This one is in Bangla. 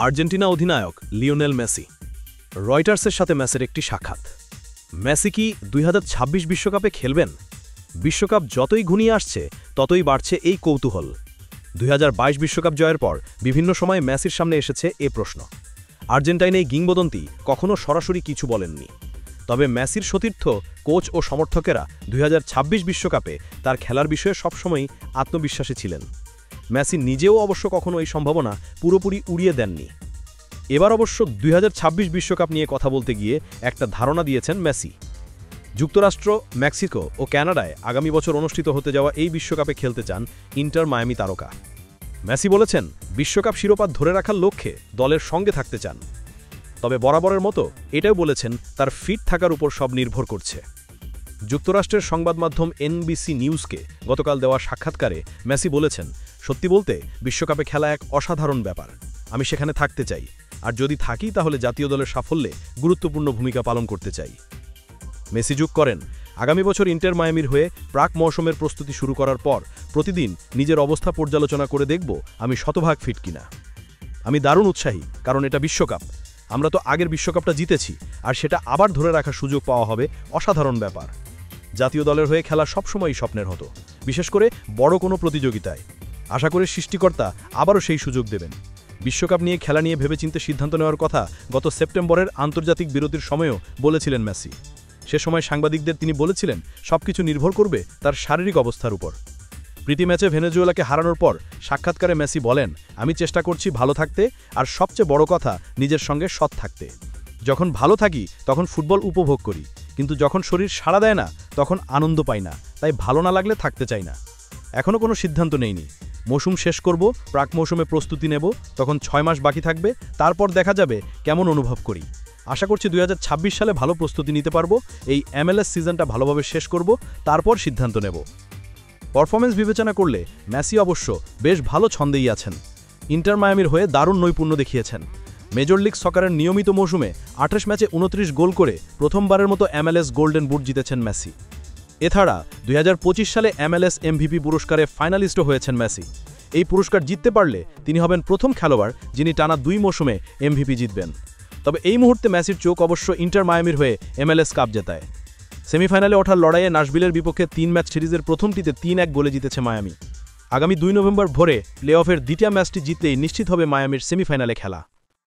আর্জেন্টিনা অধিনায়ক লিওনেল মেসি। রয়টার্সের সাথে মেসির একটি সাক্ষাৎ। মেসি কি 2026 বিশ্বকাপে খেলবেন? বিশ্বকাপ যতই ঘনিয়ে আসছে ততই বাড়ছে এই কৌতূহল। 2022 বিশ্বকাপ জয়ের পর বিভিন্ন সময়ে মেসির সামনে এসেছে এ প্রশ্ন। আর্জেন্টাইন এই কিংবদন্তি কখনও সরাসরি কিছু বলেননি। তবে মেসির সতীর্থ, কোচ ও সমর্থকেরা 2026 বিশ্বকাপে তার খেলার বিষয়ে সবসময়ই আত্মবিশ্বাসী ছিলেন। মেসি নিজেও অবশ্য কখনো এই সম্ভাবনা পুরোপুরি উড়িয়ে দেননি। এবার অবশ্য 2026 বিশ্বকাপ নিয়ে কথা বলতে গিয়ে একটা ধারণা দিয়েছেন মেসি। যুক্তরাষ্ট্র, মেক্সিকো ও কানাডায় আগামী বছর অনুষ্ঠিত হতে যাওয়া এই বিশ্বকাপে খেলতে চান ইন্টার মায়ামি তারকা। মেসি বলেছেন, বিশ্বকাপ শিরোপা ধরে রাখার লক্ষ্যে দলের সঙ্গে থাকতে চান। তবে বরাবরের মতো এটাও বলেছেন তার ফিট থাকার উপর সব নির্ভর করছে। যুক্তরাষ্ট্রের সংবাদ মাধ্যম এনবিসি নিউজকে গতকাল দেওয়া সাক্ষাৎকারে মেসি বলেছেন, সত্যি বলতে বিশ্বকাপে খেলা এক অসাধারণ ব্যাপার। আমি সেখানে থাকতে চাই, আর যদি থাকি তাহলে জাতীয় দলের সাফল্যে গুরুত্বপূর্ণ ভূমিকা পালন করতে চাই। মেসি যোগ করেন, আগামী বছর ইন্টার মায়ামির হয়ে প্রাক মৌসুমের প্রস্তুতি শুরু করার পর প্রতিদিন নিজের অবস্থা পর্যালোচনা করে দেখব আমি শতভাগ ফিট কিনা। আমি দারুণ উৎসাহী, কারণ এটা বিশ্বকাপ। আমরা তো আগের বিশ্বকাপটা জিতেছি, আর সেটা আবার ধরে রাখার সুযোগ পাওয়া হবে অসাধারণ ব্যাপার। জাতীয় দলের হয়ে খেলা সবসময়ই স্বপ্নের হতো, বিশেষ করে বড় কোনো প্রতিযোগিতায়। আশা করি সৃষ্টিকর্তা আবারও সেই সুযোগ দেবেন। বিশ্বকাপ নিয়ে খেলা নিয়ে ভেবেচিন্তে সিদ্ধান্ত নেওয়ার কথা গত সেপ্টেম্বরের আন্তর্জাতিক বিরতির সময়ও বলেছিলেন মেসি। সে সময় সাংবাদিকদের তিনি বলেছিলেন, সবকিছু নির্ভর করবে তার শারীরিক অবস্থার উপর। প্রীতি ম্যাচে ভেনেজুয়েলাকে হারানোর পর সাক্ষাৎকারে মেসি বলেন, আমি চেষ্টা করছি ভালো থাকতে, আর সবচেয়ে বড় কথা নিজের সঙ্গে সৎ থাকতে। যখন ভালো থাকি তখন ফুটবল উপভোগ করি, কিন্তু যখন শরীর সাড়া দেয় না তখন আনন্দ পাই না, তাই ভালো না লাগলে থাকতে চাই না। এখনও কোনো সিদ্ধান্ত নেইনি। মৌসুম শেষ করব, প্রাক মৌসুমে প্রস্তুতি নেব, তখন 6 মাস বাকি থাকবে, তারপর দেখা যাবে কেমন অনুভব করি। আশা করছি 2026 সালে ভালো প্রস্তুতি নিতে পারবো। এই MLS সিজনটা ভালোভাবে শেষ করব, তারপর সিদ্ধান্ত নেব। পারফরমেন্স বিবেচনা করলে মেসি অবশ্য বেশ ভালো ছন্দেই আছেন। ইন্টার মায়ামির হয়ে দারুণ নৈপুণ্য দেখিয়েছেন। মেজর লিগ সকারের নিয়মিত মৌসুমে 28 ম্যাচে 29 গোল করে প্রথমবারের মতো MLS গোল্ডেন বুট জিতেছেন মেসি। এছাড়া 2025 সালে MLS MVP পুরস্কারে ফাইনালিস্টও হয়েছেন মেসি। এই পুরস্কার জিততে পারলে তিনি হবেন প্রথম খেলোয়াড় যিনি টানা 2 মৌসুমে MVP জিতবেন। তবে এই মুহূর্তে মেসির চোখ অবশ্য ইন্টার মায়ামির হয়ে MLS কাপ জেতায়। সেমিফাইনালে ওঠার লড়াইয়ে নাশভিলের বিপক্ষে 3 ম্যাচ সিরিজের প্রথমটিতে 3-1 গোলে জিতেছে মায়ামি। আগামী 2 নভেম্বর ভোরে প্লে অফের দ্বিতীয় ম্যাচটি জিতলেই নিশ্চিত হবে মায়ামির সেমিফাইনালে খেলা।